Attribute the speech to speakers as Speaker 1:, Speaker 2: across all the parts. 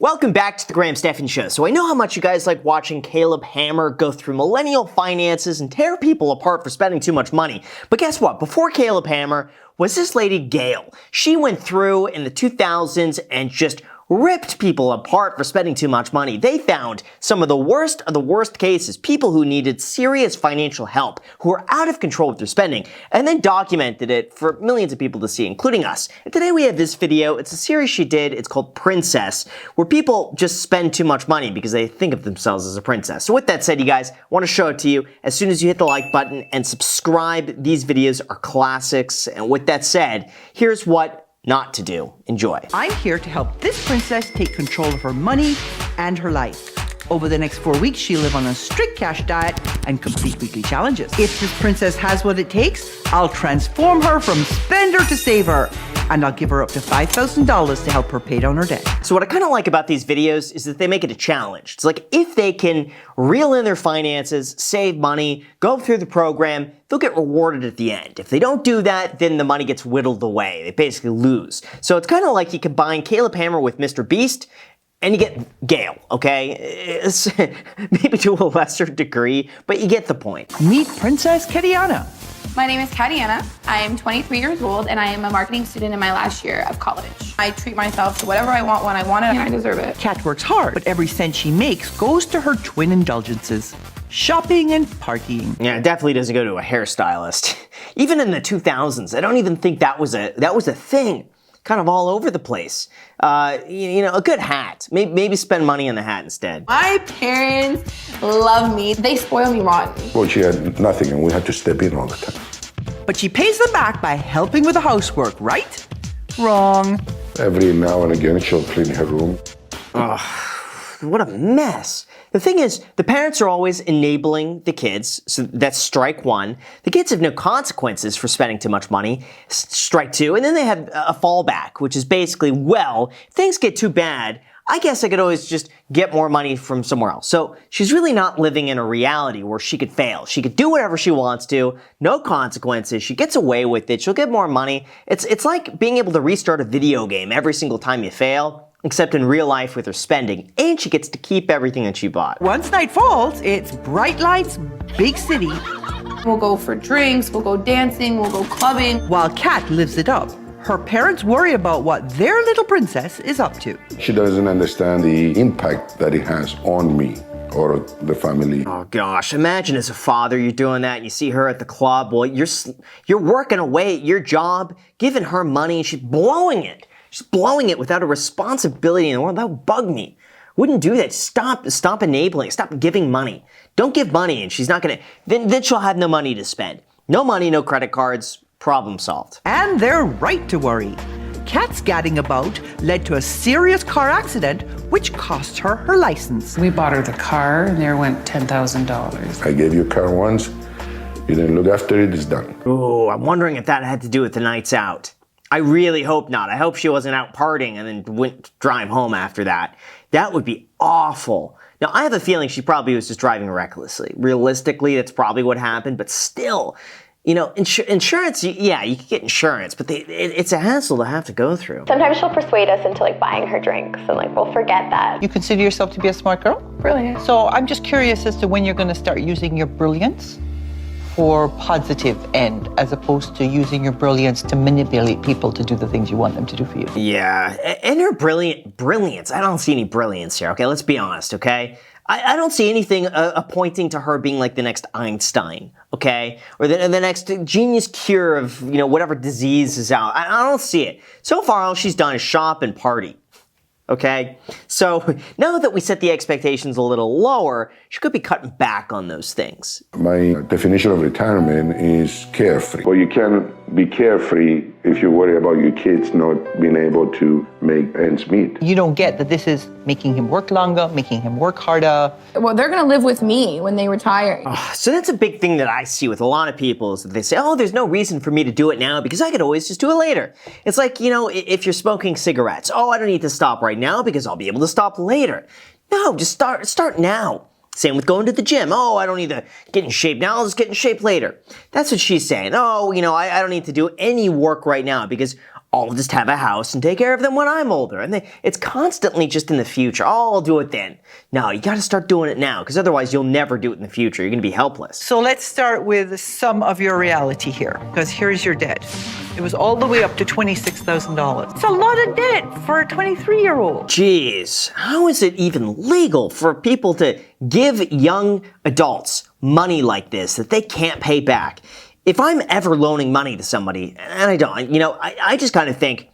Speaker 1: Welcome back to the Graham Stephan Show. So I know how much you guys like watching Caleb Hammer go through millennial finances and tear people apart for spending too much money. But guess what? Before Caleb Hammer was this lady Gail. She went through in the 2000s and just ripped people apart for spending too much money. They found some of the worst cases, people who needed serious financial help, who were out of control with their spending, and then documented it for millions of people to see, including us. And today we have this video. It's a series she did. It's called Princess, where people just spend too much money because they think of themselves as a princess. So with that said, you guys, I want to show it to you as soon as you hit the like button and subscribe. These videos are classics. And with that said, here's what not to do. Enjoy.
Speaker 2: I'm here to help this princess take control of her money and her life. Over the next 4 weeks, she'll live on a strict cash diet and complete weekly challenges. If this princess has what it takes, I'll transform her from spender to saver. And I'll give her up to $5,000 to help her pay down her debt.
Speaker 1: So what I kind of like about these videos is that they make it a challenge. It's like if they can reel in their finances, save money, go through the program, they'll get rewarded at the end. If they don't do that, then the money gets whittled away. They basically lose. So it's kind of like you combine Caleb Hammer with Mr. Beast, and you get Gail, okay? It's maybe to a lesser degree, but you get the point.
Speaker 2: Meet Princess Cariana.
Speaker 3: My name is Cariana. I am 23 years old and I am a marketing student in my last year of college. I treat myself to whatever I want when I want it and I deserve it.
Speaker 2: Kat works hard, but every cent she makes goes to her twin indulgences. Shopping and partying.
Speaker 1: Yeah, it definitely doesn't go to a hairstylist. Even in the 2000s, I don't even think that was a thing. Kind of all over the place. You know, a good hat. Maybe spend money on the hat instead.
Speaker 3: My parents love me. They spoil me rotten.
Speaker 4: Well, she had nothing and we had to step in all the time.
Speaker 2: But she pays them back by helping with the housework, right? Wrong.
Speaker 4: Every now and again, she'll clean her room.
Speaker 1: Ugh, what a mess. The thing is, the parents are always enabling the kids, so that's strike one. The kids have no consequences for spending too much money, strike two, and then they have a fallback, which is basically, well, if things get too bad, I guess I could always just get more money from somewhere else. So she's really not living in a reality where she could fail. She could do whatever she wants to, no consequences, she gets away with it, she'll get more money. It's like being able to restart a video game every single time you fail, except in real life with her spending, and she gets to keep everything that she bought.
Speaker 2: Once night falls, it's bright lights, big city.
Speaker 3: We'll go for drinks, we'll go dancing, we'll go clubbing.
Speaker 2: While Kat lives it up, her parents worry about what their little princess is up to.
Speaker 4: She doesn't understand the impact that it has on me or the family.
Speaker 1: Oh gosh, imagine as a father you're doing that and you see her at the club. Well, you're working away at your job, giving her money, and she's blowing it. She's blowing it without a responsibility in the world. That would bug me. Wouldn't do that. Stop enabling. Stop giving money. Don't give money and she's not gonna, then she'll have no money to spend. No money, no credit cards, problem solved.
Speaker 2: And they're right to worry. Kat's gadding about led to a serious car accident, which cost her her license.
Speaker 5: We bought her the car and there went $10,000.
Speaker 4: I gave you a car once, you didn't look after it, it's done.
Speaker 1: Ooh, I'm wondering if that had to do with the nights out. I really hope not. I hope she wasn't out partying and then went to drive home after that. That would be awful. Now, I have a feeling she probably was just driving recklessly. Realistically, that's probably what happened, but still, you know, insurance, yeah, you can get insurance, but it's a hassle to have to go through.
Speaker 6: Sometimes she'll persuade us into like buying her drinks and like we'll forget that.
Speaker 7: You consider yourself to be a smart girl?
Speaker 3: Brilliant.
Speaker 7: So I'm just curious as to when you're going to start using your brilliance for positive end as opposed to using your brilliance to manipulate people to do the things you want them to do for you.
Speaker 1: Yeah, and her brilliance, I don't see any brilliance here, okay? Let's be honest, okay? I don't see anything pointing to her being like the next Einstein, okay? Or the next genius cure of, you know, whatever disease is out. I don't see it. So far, all she's done is shop and party. Okay, so now that we set the expectations a little lower, she could be cutting back on those things.
Speaker 4: My definition of retirement is carefree. Well, you can't be carefree if you worry about your kids not being able to make ends meet.
Speaker 7: You don't get that this is making him work longer, making him work harder.
Speaker 3: Well, they're gonna live with me when they retire.
Speaker 1: So that's a big thing that I see with a lot of people is that they say, oh, there's no reason for me to do it now because I could always just do it later. It's like, you know, if you're smoking cigarettes, oh, I don't need to stop right now because I'll be able to stop later. No, just start now. Same with going to the gym. Oh, I don't need to get in shape now. I'll just get in shape later. That's what she's saying. Oh, you know, I don't need to do any work right now because I'll just have a house and take care of them when I'm older. And it's constantly just in the future. Oh, I'll do it then. No, you got to start doing it now, because otherwise you'll never do it in the future. You're going to be helpless.
Speaker 2: So let's start with some of your reality here, because here's your debt. It was all the way up to $26,000. It's a lot of debt for a 23-year-old.
Speaker 1: Jeez, how is it even legal for people to give young adults money like this that they can't pay back? If I'm ever loaning money to somebody, and I don't, I just kind of think,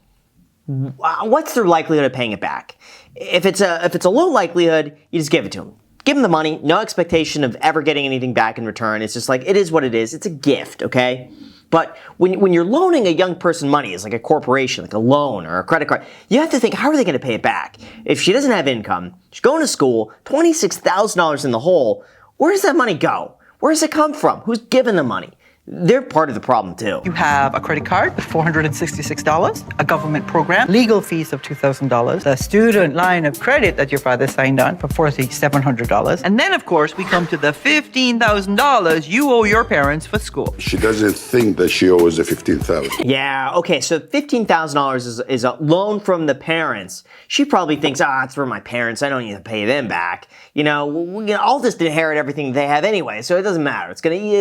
Speaker 1: what's their likelihood of paying it back? If it's a low likelihood, you just give it to them. Give them the money, no expectation of ever getting anything back in return. It's just like, it is what it is. It's a gift, okay? But when you're loaning a young person money, it's like a corporation, like a loan or a credit card, you have to think, how are they going to pay it back? If she doesn't have income, she's going to school, $26,000 in the hole, where does that money go? Where does it come from? Who's giving the money? They're part of the problem too.
Speaker 2: You have a credit card with $466, a government program, legal fees of $2,000, a student line of credit that your father signed on for $4,700. And then, of course, we come to the $15,000 you owe your parents for school.
Speaker 4: She doesn't think that she owes the $15,000.
Speaker 1: Yeah, okay, so $15,000 is a loan from the parents. She probably thinks, it's for my parents, I don't need to pay them back. I'll just inherit everything they have anyway, so it doesn't matter. It's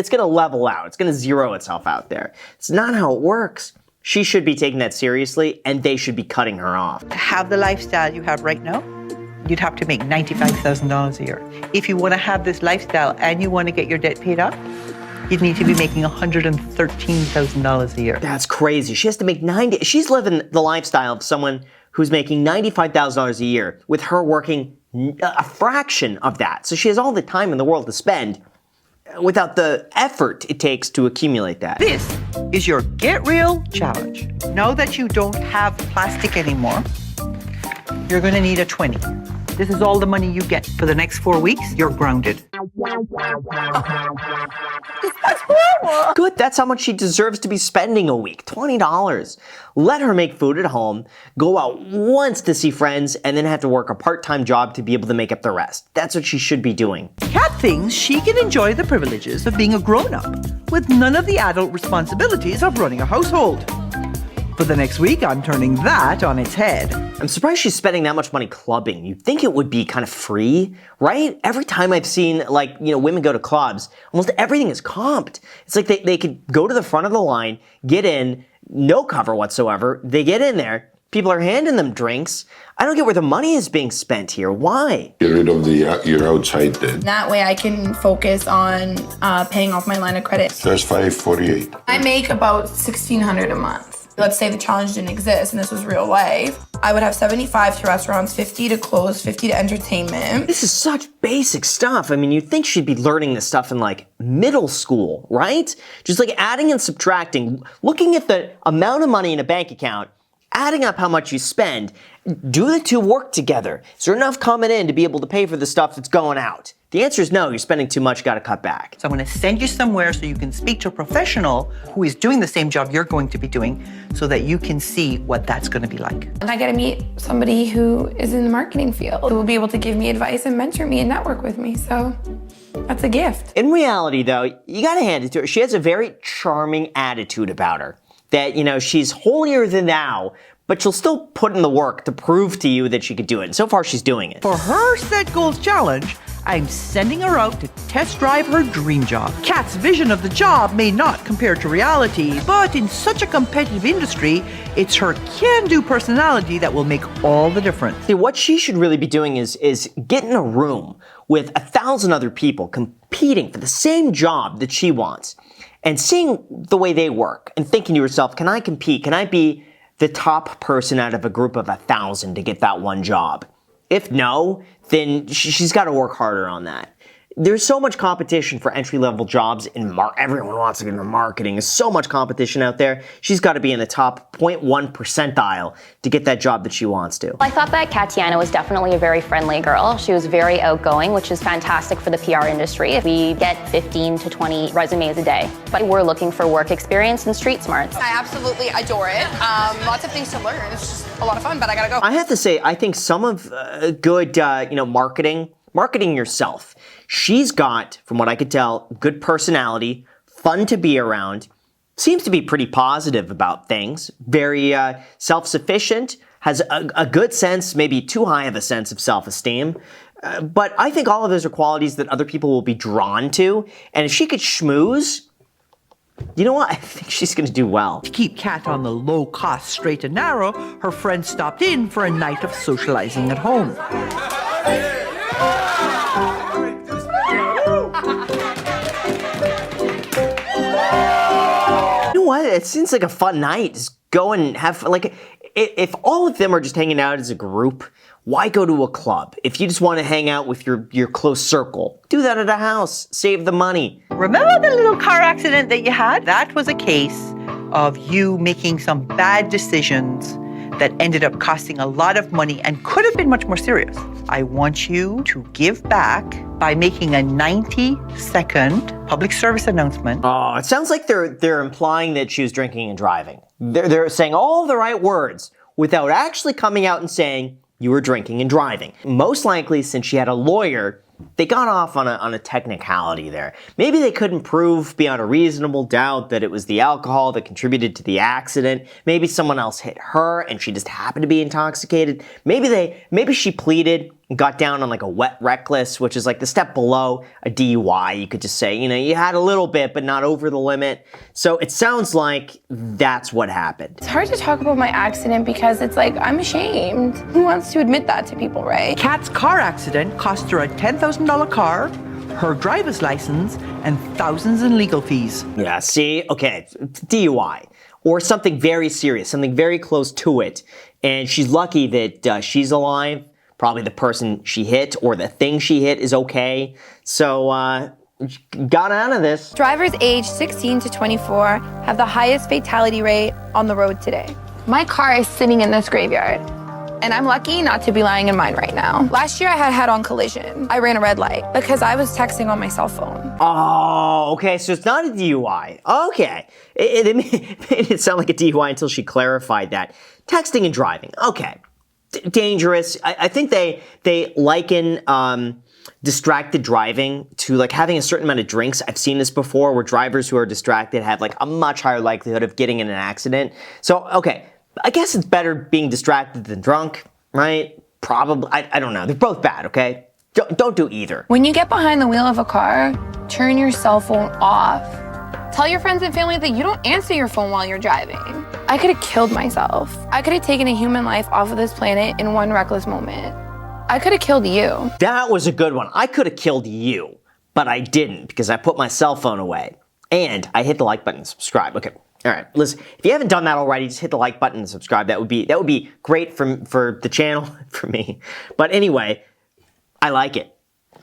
Speaker 1: gonna level out. It's gonna zero itself out there. It's not how it works. She should be taking that seriously, and they should be cutting her off.
Speaker 2: To have the lifestyle you have right now, you'd have to make $95,000 a year. If you want to have this lifestyle and you want to get your debt paid off, you'd need to be making $113,000 a year.
Speaker 1: That's crazy. She has to make she's living the lifestyle of someone who's making $95,000 a year with her working a fraction of that. So she has all the time in the world to spend without the effort it takes to accumulate that.
Speaker 2: This is your Get Real challenge. Now that you don't have plastic anymore, you're going to need a 20. This is all the money you get for the next 4 weeks. You're grounded.
Speaker 1: Good, that's how much she deserves to be spending a week, $20. Let her make food at home, go out once to see friends, and then have to work a part-time job to be able to make up the rest. That's what she should be doing.
Speaker 2: Kat thinks she can enjoy the privileges of being a grown-up with none of the adult responsibilities of running a household. For the next week, I'm turning that on its head.
Speaker 1: I'm surprised she's spending that much money clubbing. You'd think it would be kind of free, right? Every time I've seen, women go to clubs, almost everything is comped. It's like they could go to the front of the line, get in, no cover whatsoever. They get in there, people are handing them drinks. I don't get where the money is being spent here. Why?
Speaker 4: Get rid of your outside debt.
Speaker 3: That way I can focus on paying off my line of credit.
Speaker 4: That's $548.
Speaker 3: I make about $1,600 a month. Let's say the challenge didn't exist and this was real life. I would have 75 to restaurants, 50 to clothes, 50 to entertainment.
Speaker 1: This is such basic stuff. I mean, you'd think she'd be learning this stuff in middle school, right? Just adding and subtracting, looking at the amount of money in a bank account, adding up how much you spend. Do the two work together? Is there enough coming in to be able to pay for the stuff that's going out? The answer is no, you're spending too much, gotta cut back.
Speaker 2: So I'm going to send you somewhere so you can speak to a professional who is doing the same job you're going to be doing so that you can see what that's going to be like.
Speaker 3: And I get to meet somebody who is in the marketing field who will be able to give me advice and mentor me and network with me. So that's a gift.
Speaker 1: In reality, though, you gotta hand it to her. She has a very charming attitude about her. That, she's holier than thou, but she'll still put in the work to prove to you that she could do it. And so far, she's doing it.
Speaker 2: For her Set Goals challenge, I'm sending her out to test drive her dream job. Kat's vision of the job may not compare to reality, but in such a competitive industry, it's her can-do personality that will make all the difference.
Speaker 1: See, what she should really be doing is get in a room with 1,000 other people competing for the same job that she wants and seeing the way they work and thinking to yourself, can I compete? Can I be the top person out of a group of 1,000 to get that one job? If no, then she's got to work harder on that. There's so much competition for entry-level jobs in everyone wants to get into marketing. There's so much competition out there. She's got to be in the top 0.1 percentile to get that job that she wants to.
Speaker 6: I thought that Cariana was definitely a very friendly girl. She was very outgoing, which is fantastic for the PR industry. We get 15 to 20 resumes a day, but we're looking for work experience and street smarts.
Speaker 3: I absolutely adore it. Lots of things to learn. It's just a lot of fun, but I gotta go.
Speaker 1: I have to say, I think some of good, marketing yourself. She's got, from what I could tell, good personality, fun to be around, Seems to be pretty positive about things. Very self-sufficient, has a good sense, maybe too high of a sense of self-esteem. But I think all of those are qualities that other people will be drawn to. And if she could schmooze, you know what? I think she's going to do well.
Speaker 2: To keep Kat on the low-cost straight and narrow, her friend stopped in for a night of socializing at home.
Speaker 1: You know what? It seems like a fun night. Just go and have, like, if all of them are just hanging out as a group, why go to a club? If you just want to hang out with your close circle, do that at a house. Save the money.
Speaker 7: Remember the little car accident that you had? That was a case of you making some bad decisions that ended up costing a lot of money and could have been much more serious. I want you to give back by making a 90-second public service announcement.
Speaker 1: Oh, it sounds like they're implying that she was drinking and driving. They're saying all the right words without actually coming out and saying you were drinking and driving. Most likely, since she had a lawyer, they got off on a technicality there. Maybe they couldn't prove beyond a reasonable doubt that it was the alcohol that contributed to the accident. Maybe someone else hit her and she just happened to be intoxicated. Maybe she pleaded and got down on like a wet reckless, which is like the step below a DUI. You could just say, you know, you had a little bit, but not over the limit. So it sounds like that's what happened.
Speaker 3: It's hard to talk about my accident because it's like, I'm ashamed. Who wants to admit that to people, right?
Speaker 2: Kat's car accident cost her a $10,000 car, her driver's license, and thousands in legal fees.
Speaker 1: Yeah, see? Okay, DUI. Or something very serious, something very close to it. And she's lucky that she's alive. Probably the person she hit or the thing she hit is okay. So, got out of this.
Speaker 3: Drivers aged 16 to 24 have the highest fatality rate on the road today. My car is sitting in this graveyard, and I'm lucky not to be lying in mine right now. Last year I had head-on collision. I ran a red light because I was texting on my cell phone.
Speaker 1: Oh, okay, so it's not a DUI. Okay. It made it sound like a DUI until she clarified that. Texting and driving. Okay. Dangerous. I think they liken distracted driving to like having a certain amount of drinks. I've seen this before where drivers who are distracted have like a much higher likelihood of getting in an accident. So, okay, I guess it's better being distracted than drunk, right? Probably. I don't know. They're both bad, okay? Don't do either.
Speaker 3: When you get behind the wheel of a car, turn your cell phone off. Tell your friends and family that you don't answer your phone while you're driving. I could have killed myself. I could have taken a human life off of this planet in one reckless moment. I could have killed you.
Speaker 1: That was a good one. I could have killed you, but I didn't because I put my cell phone away. And I hit the like button and subscribe. Okay. All right. Listen, if you haven't done that already, just hit the like button and subscribe. That would be great for the channel, for me. But anyway, I like it.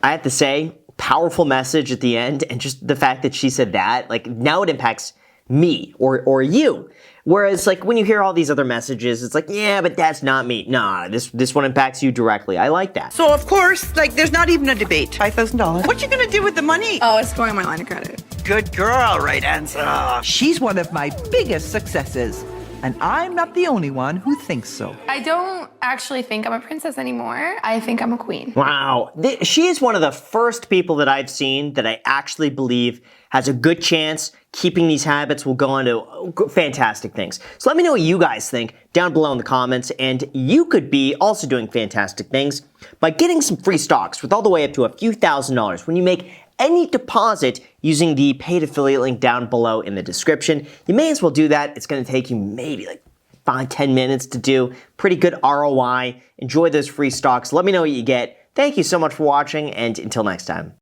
Speaker 1: I have to say, powerful message at the end, and just the fact that she said that, like, now it impacts me or you. Whereas, like, when you hear all these other messages, it's like, yeah, but that's not me. Nah, this one impacts you directly. I like that.
Speaker 2: So, of course, like, there's not even a debate. $5,000. What you gonna do with the money?
Speaker 3: Oh, it's going on my line of credit.
Speaker 2: Good girl, right answer. She's one of my biggest successes, and I'm not the only one who thinks so.
Speaker 3: I don't actually think I'm a princess anymore. I think I'm a queen.
Speaker 1: Wow. She is one of the first people that I've seen that I actually believe has a good chance keeping these habits will go on to fantastic things. So let me know what you guys think down below in the comments, and you could be also doing fantastic things by getting some free stocks with all the way up to a few $1,000s when you make any deposit using the paid affiliate link down below in the description. You may as well do that. It's going to take you maybe like 5-10 minutes to do. Pretty good ROI. Enjoy those free stocks. Let me know what you get. Thank you so much for watching, and until next time.